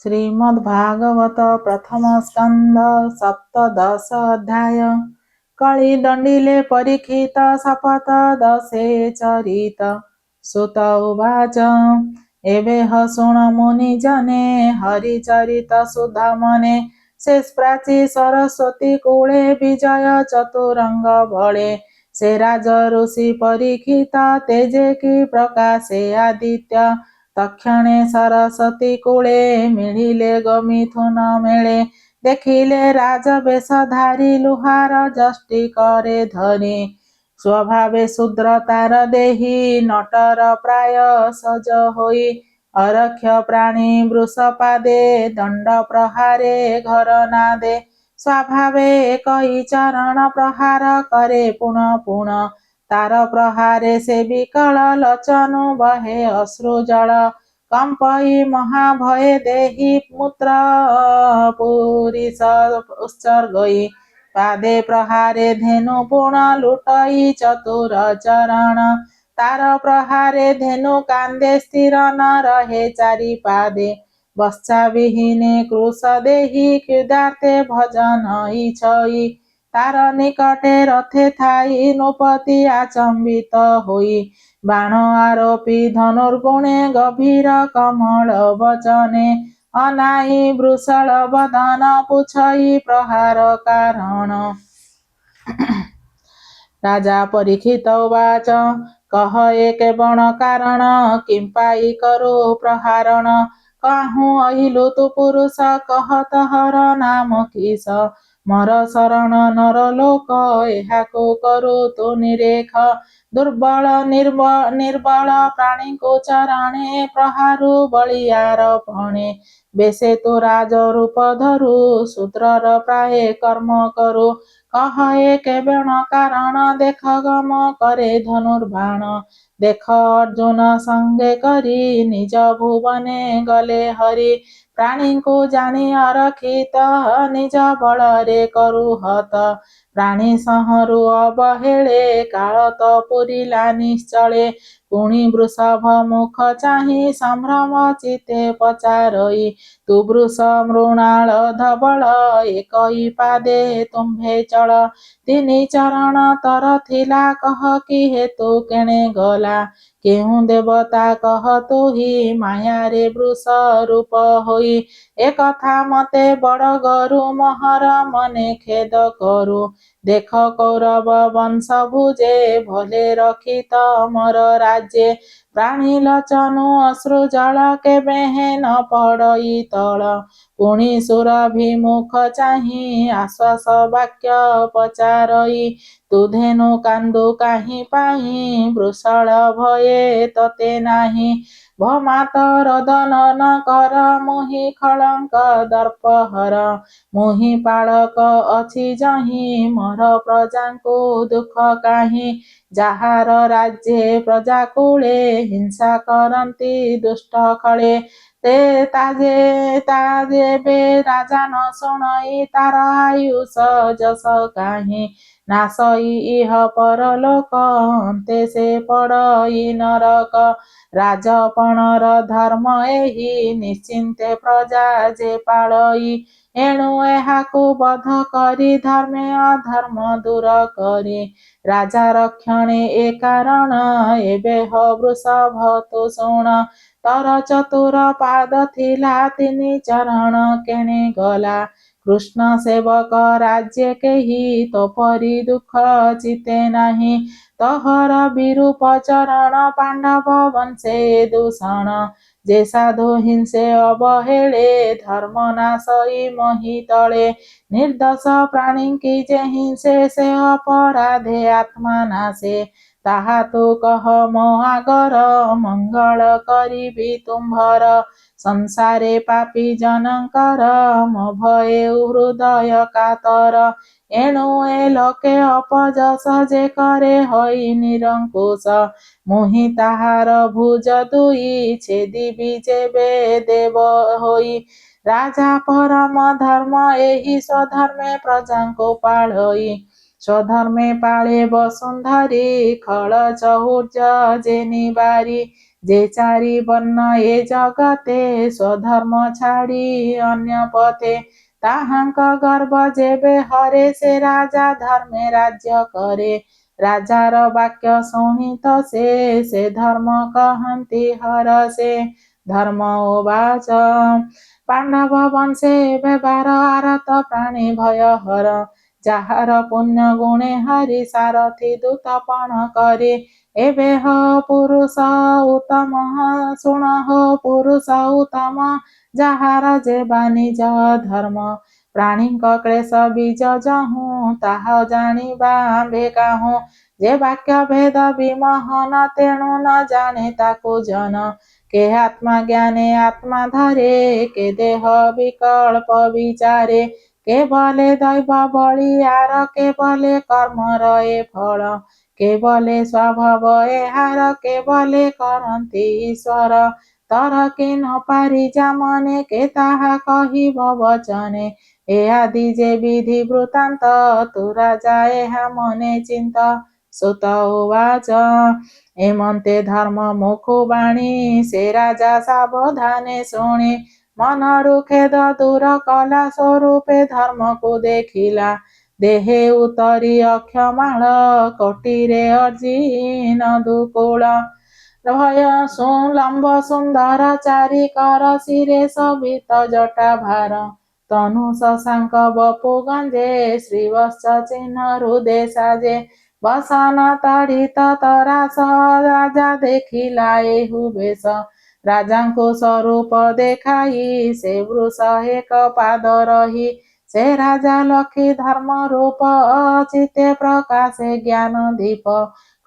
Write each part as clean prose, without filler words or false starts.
श्रीमद्भागवत प्रथम स्कंद सप्तदश अध्याय। कली दंडिले परीक्षित शपथ दशे चरित। सुत उवाच एवेह शृण मुनिजने हरिचरित सुधामने। शेषप्राची सरस्वती कूले विजय चतुरंग बले। से राज ऋषि परीक्षित तेजे की प्रकाशे आदित्य। तक्षणे सरस्वती कूले मिलिले गमिथुन मेले। देखिले राजवेशधारी लुहार जष्टि करे धरी। स्वभावे शूद्र तार देही नटर प्राय सज होई। अरक्ष प्राणी वृषपादे दंड प्रहारे घर नादे। स्वभावे एकई चरण प्रहार करे पुण पुण। तार प्रहारे से विकल लोचनु बहे अश्रु जल। कंपई महाभय देहि मूत्र पुरीश उत्सर्गई। पादे प्रहारे धेनु पुण लुटई चतुर चरण। तार प्रहारे धेनु कांदे स्थिर न रहे चारि पादे। बच्चा विहीने कृश देहि क्षुधार्ते भजन इच्छई। तार निकटे रथे थाई नृपति आचंबित होई। बाण आरोपी धनुर्गुणे गभीर कमल वचने। अनाई वृषल बदन पुछई प्रहार कारण। राजा परीक्षित उवाच कह एक बण कारण। किं पाई करो प्रहारण। कहूँ अहिलु तु पुरुष कहत हर नाम किस। मर शरण नर लोक एहाको करो तु निरेख। दुर्बल निर्बल प्राणी को चरणे प्रहारु बलियार पणे। बेसे तो राज रूप धरु शूद्रर प्राय कर्म करो। कह एक बेण कारण देख गम करे धनुर्बाण। देख अर्जुन संगे करी निज भुवने गले हरि। प्राणी को जानी अरखित निज बलरे करू हत। प्राणी संहरू अवहेले काल तो पुरिला निश्चले। पुणी वृषभ मुख चाहि संभ्रम चिते पचारई। तु वृष मृणाल धबल एकई पादे तुम्भे चल। तिनि चरण तर थिला कह कि हेतु केणे गला। केहूँ देवता कह तुहि मायारे वृष रूप होई। एकथा मते बड़ गरु महर मने खेद करू। देख कौरव वंश भुजे भले रखी तमर राज्ये। प्राणी लोचनु अश्रु जल केबे न पड़ई तल। पुणी सुरभिमुख चाहि आश्वास वाक्य पचारई। तु धेनु कांदु काहि पाहि वृषल भये तते नाही। भमात रोदन न कर मुहि खलंक दर्प हर। मुहि पाळक अछि जहि मोर प्रजाଙ୍କୁ दुख काहि। ଯାହାର ରାଜ୍ୟେ ପ୍ରଜାକୁଳେ ହିଂସା କରନ୍ତି ଦୁଷ୍ଟ ଖଳେ। ତା ଯେବେ ରାଜା ନ ଶୁଣଇ ତାର ଆୟୁଷ ଯଶ କାହିଁ। ନାଶଇ ଇହ ପରଲୋକ ଅନ୍ତେ ସେ ପଡ଼ଇ ନରକ। ରାଜପଣର ଧର୍ମ ଏହି ନିଶ୍ଚିନ୍ତେ ପ୍ରଜା ଯେ ପାଳଇ। ଏଣୁ ଏହାକୁ ବଧ କରି ଧର୍ମେ ଅଧର୍ମ ଦୂର କରି। ରାଜା ରକ୍ଷଣେ ଏ କାରଣ ଏବେ ହ ବୃଷଭ ତୁ ଶୁଣ। ତୋର ଚତୁର ପାଦ ଥିଲା ତିନି ଚରଣ କେଣେ ଗଲା। କୃଷ୍ଣ ସେବକ ରାଜ୍ୟ କେହି ତୋ ପରି ଦୁଃଖ ଚିତେ ନାହିଁ। ତୋହର ବିରୂପ ଚରଣ ପାଣ୍ଡବ ବଂଶେ ଦୂଷଣ। ଯେ ସାଧୁ ହିଂସେ ଅବହେଳେ ଧର୍ମ ନାଶଇ ମୋହି ତଳେ। ନିର୍ଦ୍ଦୋଷ ପ୍ରାଣୀଙ୍କି ଯେ ହିଂସେ ସେ ଅପରାଧେ ଆତ୍ମା ନାଶେ। ତାହା ତୁ କହ ମୋ ଆଗର ମଙ୍ଗଳ କରିବି ତୁମ୍ଭର। ସଂସାରେ ପାପୀ ଜନଙ୍କର ମୋ ଭୟେ ହୃଦୟ କାତର। ଏଣୁ ଏ ଲୋକେ ଅପଯଶ ଯେ କରେ ହୋଇ ନିରଙ୍କୁଶ। ମୁହିଁ ତାହାର ଭୁଜ ଦୁଇ ଛେଦିବି ଯେବେ ଦେବ ହୋଇ। ରାଜା ପରମ ଧର୍ମ ଏହି ସ୍ୱଧର୍ମେ ପ୍ରଜାଙ୍କୁ ପାଳଇ। ସ୍ୱଧର୍ମେ ପାଳେ ବସୁନ୍ଧରି ଖଳ ଚହୁର୍ଜ ଯେ ନିବାରି। ଯେ ଚାରି ବର୍ଣ୍ଣ ଏ ଜଗତେ ସ୍ୱଧର୍ମ ଛାଡ଼ି ଅନ୍ୟ ପଥେ ତାହାଙ୍କ ଗର୍ବ ଯେବେ ହରେ ସେ ରାଜା ଧର୍ମେ ରାଜ୍ୟ କରେ। ରାଜାର ବାକ୍ୟ ଶୁଣିତ ସେ ଧର୍ମ କହନ୍ତି ହର ସେ। ଧର୍ମ ଉବାଚ ପାଣ୍ଡବ ବଂଶେ ବେବାର ଆରତ ପ୍ରାଣୀ ଭୟ ହର। ଯାହାର ପୁଣ୍ୟ ଗୁଣେ ହରି ସାରଥି ଦୂତ ପଣ କରି। ଏବେ ହୋ ପୁରୁଷ ଉତ୍ତମ ଶୁଣ ହୋ ପୁରୁଷ ଉତ୍ତମ ଯାହାର ଯେ ବାଣିଜ ଧର୍ମ। ପ୍ରାଣୀଙ୍କ କ୍ଲେଶ ବୀଜ ଯହୁଁ ତାହା ଜାଣିବା ଆମ୍ଭେ କାହୁଁ। ଯେ ବାକ୍ୟ ଭେଦ ବିମୋହନ ତେଣୁ ନ ଜାଣେ ତାକୁ ଜନ। କେ ଆତ୍ମା ଜ୍ଞାନେ ଆତ୍ମା ଧରେ କେ ଦେହ ବିକଳ୍ପ ବିଚାରେ। କେବଲେ ଦୈବ ବଳିୟାର କେବଲେ କର୍ମର ଏ ଫଳ। କେବଲେ ସ୍ୱଭାବ ଏହାର କେବଲେ କରନ୍ତି ଈଶ୍ୱର। ତର କି ନ ପାରି ଯାମନେ କେ ତାହା କହିବ ବଚନେ। ଏ ଆଦି ଯେ ବିଧି ବୃତ୍ତାନ୍ତ ତୁ ରାଜା ଏହା ମନେ ଚିନ୍ତ। ସୁତ ଉବାଚ ଏମନ୍ତେ ଧର୍ମ ମୁଖୁ ବାଣୀ ସେ ରାଜା ସାବଧାନେ ଶୁଣି। ମନରୁ ଖେଦ ଦୂର କଲା ସ୍ୱରୂପେ ଧର୍ମକୁ ଦେଖିଲା। ଦେହେ ଉତରି ଅକ୍ଷମାଳ କୋଟିରେ ଅର୍ଜିନ ଦୁକୂଳ। ଭୟ ଲମ୍ବ ସୁନ୍ଦର ଚାରି କର ଶିରେ ଶୋଭିତ ଜଟା ଭାର। ତନୁ ଶଶାଙ୍କ ବପୁ ଗଞ୍ଜେ ଶ୍ରୀବତ୍ସ ଚିହ୍ନ ହୃଦେ ସାଜେ। ବସନ ତଡ଼ିତ ତରାସ ରାଜା ଦେଖିଲା ଏହୁ ବେଶ। ରାଜାଙ୍କୁ ସ୍ୱରୂପ ଦେଖାଇ ସେ ବୃଷ ଏକ ପାଦ ରହି। ସେ ରାଜା ଲକ୍ଷ୍ମୀ ଧର୍ମ ରୂପ ଚିତ୍ତେ ପ୍ରକାଶେ ଜ୍ଞାନ ଦୀପ।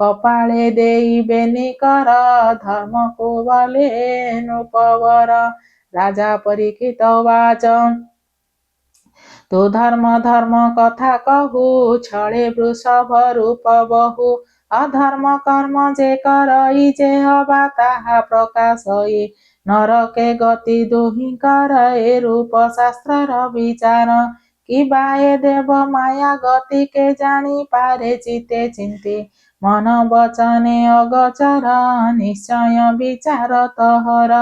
କପାଳେ ଦେଇ ବେନିକର ଧର୍ମକୁ ବଲେ ନୃପବର। ରାଜା ପରୀକ୍ଷିତ ଉବାଚ ତୁ ଧର୍ମ କଥା କହୁ ଛଳେ ବୃଷଭ ରୂପ ବହୁ। ଅଧର୍ମ କର୍ମ ଯେ କରଇ ଯେ ହବା ତାହା ପ୍ରକାଶଇ। ନରକେ ଗତି ଦୁହିଁଙ୍କର ଏ ରୂପ ଶାସ୍ତ୍ରର ବିଚାର। କିବା ଏ ଦେବ ମାୟା ଗତି କେ ଜାଣି ପାରେ ଚିତ୍ତେ ଚିନ୍ତି। ମନ ବଚନେ ଅଗୋଚର ନିଶ୍ଚୟ ବିଚାର ତୋହର।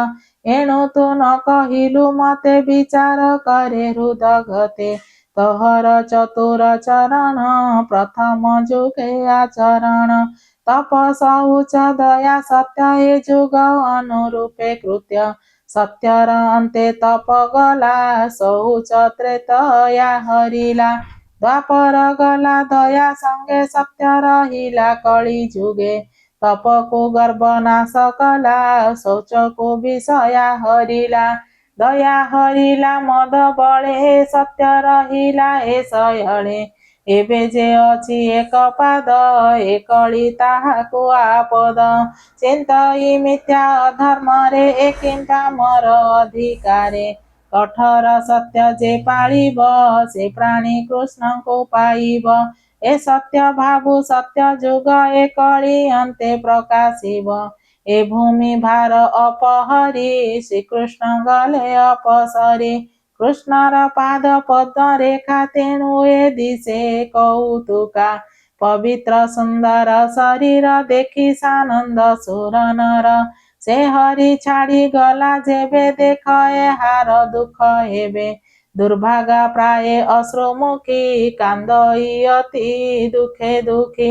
ଏଣୁ ତୁ ନ କହିଲୁ ମତେ ବିଚାର କରେ ହୃଦଗତେ। ତୋହର ଚତୁର ଚରଣ ପ୍ରଥମ ଯୁଗେ ଆଚରଣ। ତପ ଶୌଚ ଦୟା ସତ୍ୟ ଏ ଯୁଗ ଅନୁରୂପେ କୃତ୍ୟ। ସତ୍ୟର ଅନ୍ତେ ତପ ଗଲା ଶୌଚ ତ୍ରେତୟା ହରିଲା। ଦ୍ୱାପର ଗଲା ଦୟା ସଙ୍ଗେ ସତ୍ୟ ରହିଲା କଳି ଯୁଗେ। ତପକୁ ଗର୍ବ ନାଶ କଲା ଶୌଚକୁ ବିଷୟା ହରିଲା। ଦୟା ହରିଲା ମଦ ବଳେ ସତ୍ୟ ରହିଲା ଏ ଶୟଳେ। ଏବେ ଯେ ଅଛି ଏକ ପାଦ ଏ କଳି ତାହାକୁ ଆପଦ। ଚିନ୍ତଇ ମିଥ୍ୟା ଅଧର୍ମରେ ଏ କିମ୍ବା ମୋର ଅଧିକାରେ। କଠୋର ସତ୍ୟ ଯେ ପାଳିବ ସେ ପ୍ରାଣୀ କୃଷ୍ଣଙ୍କୁ ପାଇବ। ଏ ସତ୍ୟ ଭାବୁ ସତ୍ୟ ଯୁଗ ଏ କଳି ଅନ୍ତେ ପ୍ରକାଶିବ। ଏ ଭୂମି ଭାର ଅପହରି ଶ୍ରୀକୃଷ୍ଣ ଗଲେ ଅପସରି। କୃଷ୍ଣର ପାଦ ପଦ୍ମ ରେଖା ତେଣୁ ଏ ଦିଶେ କୌତୁକା। ପବିତ୍ର ସୁନ୍ଦର ଶରୀର ଦେଖି ସାନନ୍ଦ ସୁର ନର। ସେ ହରି ଛାଡ଼ି ଗଲା ଯେବେ ଦେଖ ଏହାର ଦୁଃଖ ହେବେ। ଦୁର୍ଭାଗା ପ୍ରାୟେ ଅଶ୍ରୁମୁଖୀ କାନ୍ଦଇ ଅତି ଦୁଃଖେ ଦୁଃଖୀ।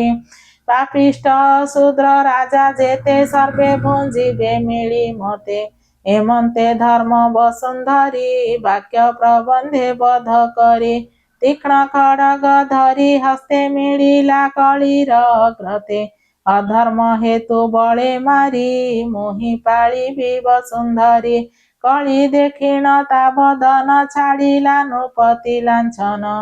ପାପିଷ୍ଠ ଶୂଦ୍ର ରାଜା ଯେତେ ସର୍ବେ ଭୁଞ୍ଜିବେ ମିଳି ମତେ। ଏମନ୍ତେ ଧର୍ମ ବସୁନ୍ଧରି ବାକ୍ୟ ପ୍ରବନ୍ଧେ ବଧ କରି। ତୀକ୍ଷ୍ଣ ଖଡ଼ଗ ଧରି ହସ୍ତେ ମିଳିଲା କଳିର ଅଗ୍ରତେ। ଅଧର୍ମ ହେତୁ ବଳେ ମାରି ମୋହି ପାଳିବି ବସୁନ୍ଧରି। କଳି ଦେଖିଣ ତା ବଦନ ଛାଡ଼ିଲା ନୃପତି ଲାଞ୍ଛନ।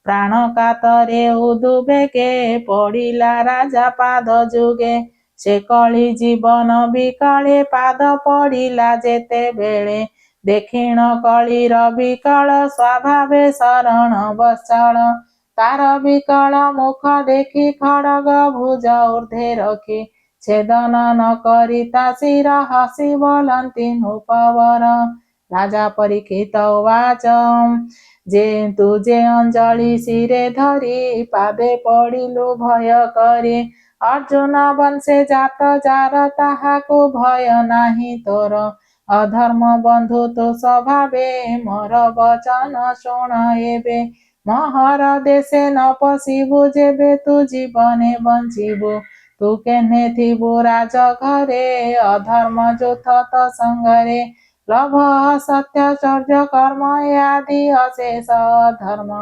ପ୍ରାଣ କାତରେ ଉଦୁବେଗେ ପଡ଼ିଲା ରାଜା ପାଦ ଯୁଗେ। ସେ କଳି ଜୀବନ ବିକଳେ ପାଦ ପଡ଼ିଲା ଯେତେବେଳେ। ଦେଖିଣ କଳିର ବିକଳ ସ୍ୱଭାବେ ଶରଣ ବତ୍ସଳ। ତାର ବିକଳ ମୁଖ ଦେଖି ଖଡ଼ଗ ଭୁଜ ଊର୍ଦ୍ଧ୍ୱେ ରଖି। ଛେଦନ ନ କରି ତା ଶିର ହସି ବୋଲନ୍ତି ନୃପବର। ରାଜା ପରୀକ୍ଷିତ ଉବାଚ ତୁ ଯେ ଅଞ୍ଜଳି ଶିରେ ଧରି ପାଦେ ପଡ଼ିଲୁ ଭୟ କରି। अर्जुन बंशे जात जार ताहाकु भय नाही तोर अधर्म बंधु तो स्वभावे मोर वचन शुण एबे महर देशे न पशिबु जेबे तू जीवने बंचिबु तू केने थिबु राज घरे अधर्म जुथ त संगरे लभ सत्य चौर्य कर्म आदि अशेष धर्म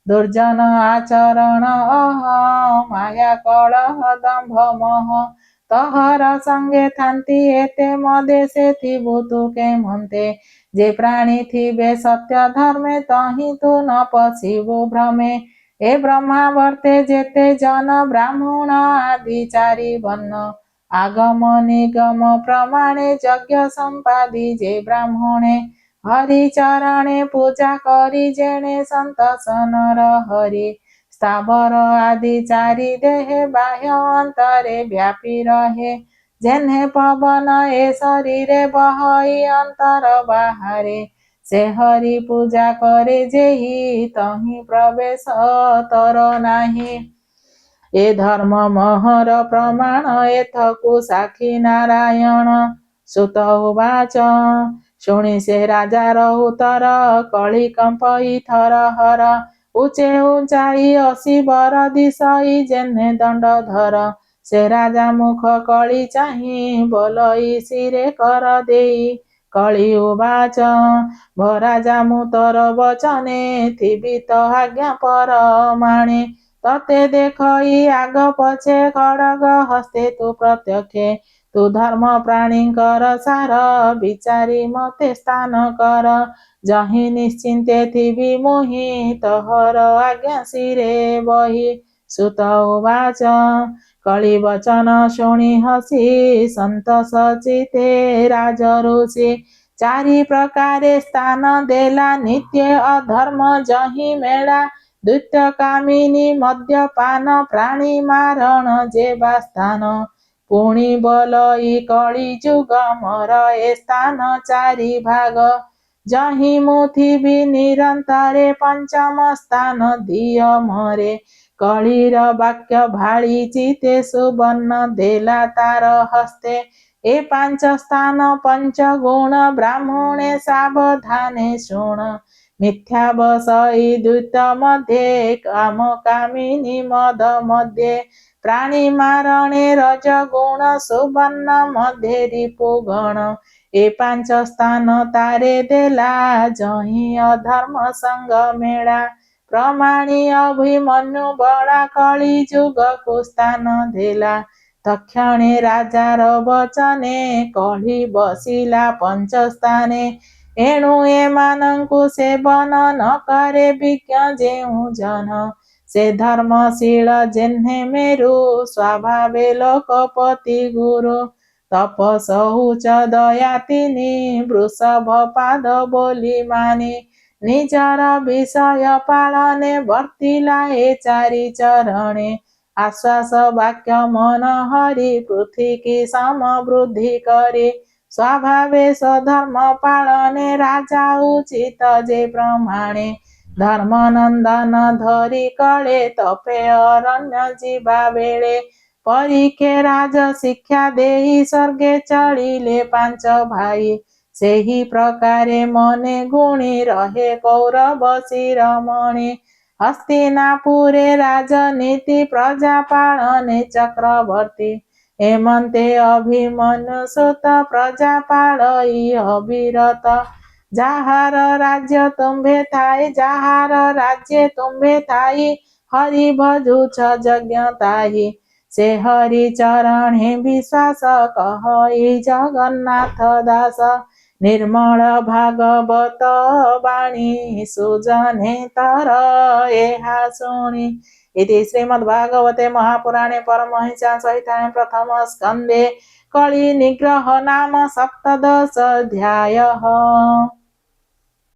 दुर्जन आचरण माया कलह दंभ मोह तहर संगे थांती एते मदेशे थिबु तू के मन्ते जे प्राणी थिबे सत्य धर्मे तहि तू न पशिबु भ्रमे ए ब्रह्मा वर्ते जेते जन ब्राह्मण आदि चारि वर्ण आगम निगम प्रमाणे यज्ञ संपादी जे ब्राह्मणे हरिचरणे पूजा करी जेणे संतोष नर हरि स्थावर आदि चारि देहे बाह्य अंतरे व्यापी रहे जेन्हे पवन ए शरीरे बहई अंतर बाहरे से हरि पूजा करे जेहि तहि प्रवेश तर नाही ए धर्म महर प्रमाण एथकु साक्षी नारायण सुत उवाच शुणी से राजार उतर कଳି कंपई थर हर ऊंचे ऊंचाई असी बर दिशई जेन्हे दंड धर से राजा मुख कଳି चाहि बोलई सिरे कर देई कଳି उवाच भो राजा मु तोर वचने थिबि तो आज्ञा परमाणे तते देखई आग पछे खड़ग हस्ते तू प्रत्यक्षे तू धर्म प्राणीकर सार विचारी मते स्थान कर जहि निश्चिंते थिबि मोहि तोहर आज्ञा शिरे बहि सुत उवाच कଳି वचन शुणी हसी संतोष चिते राज ऋषि चारि प्रकारे स्थान देला नित्य अधर्म जहि मेला द्वितीय कामिनी मद्यपान प्राणी मारण जेबा स्थान पुणी बोलई कଳି जुग मोर ए स्थान चारि भाग जहि मु थिबि निरंतरे पंचम स्थान दिय मोरे कଳିर वाक्य भाळी चिते सुवर्ण देला तार हस्ते ए पांच स्थान पंच गुण ब्राह्मणे सावधाने शुण मिथ्या बसई द्वित मध्ये काम कामिनी मद मध्ये प्राणी मारणे रज गुण सुवर्ण मध्ये रिपुगण ए पांच स्थान तारे देला जहि अधर्म संग मेळा प्रमाणी अभिमन्यु बळा कଳି जुग को स्थान देला तक्षणे राजार वचने कଳି बसिला पंच स्थाने एणु एमानंकु सेवन न करे विज्ञ जेउ जन से धर्मशील जेन्हे मेरु स्वभावे लोकपति गुरु तपस उच्च दया तिनी वृषभ पाद बोली मानी निजर विषय पालने वर्तिला ए चारि चरणे आश्वास वाक्य मन हरि पृथ्वी की समवृद्धि करे स्वभावे स्वधर्म पालने राजा उचित जे प्रमाणे धर्म नंदन धरी कळे तपे अरण्य जीवा बेळे परीखे राज शिक्षा देई स्वर्गे चढ़िले पांच भाई सेही प्रकारे मने गुणी रहे कौरव शिरोमणि हस्तिनापुरे राजनीति प्रजा पालने चक्रवर्ती हेमंते अभिमन्यु सुत प्रजा पालई अविरत जाहार राज्य तुम्भे थाई जाहार राज्य तुम्भे थाई हरि भजुछ यज्ञ ताही से हरि चरणे विश्वास कहई जगन्नाथ दास निर्मल भागवत वाणी सुजने तर एहा शुणी इति श्रीमद्भागवते महापुराणे परमहंस्यां संहितायां प्रथम स्कन्धे कळि निग्रह नाम सप्तदश अध्यायः।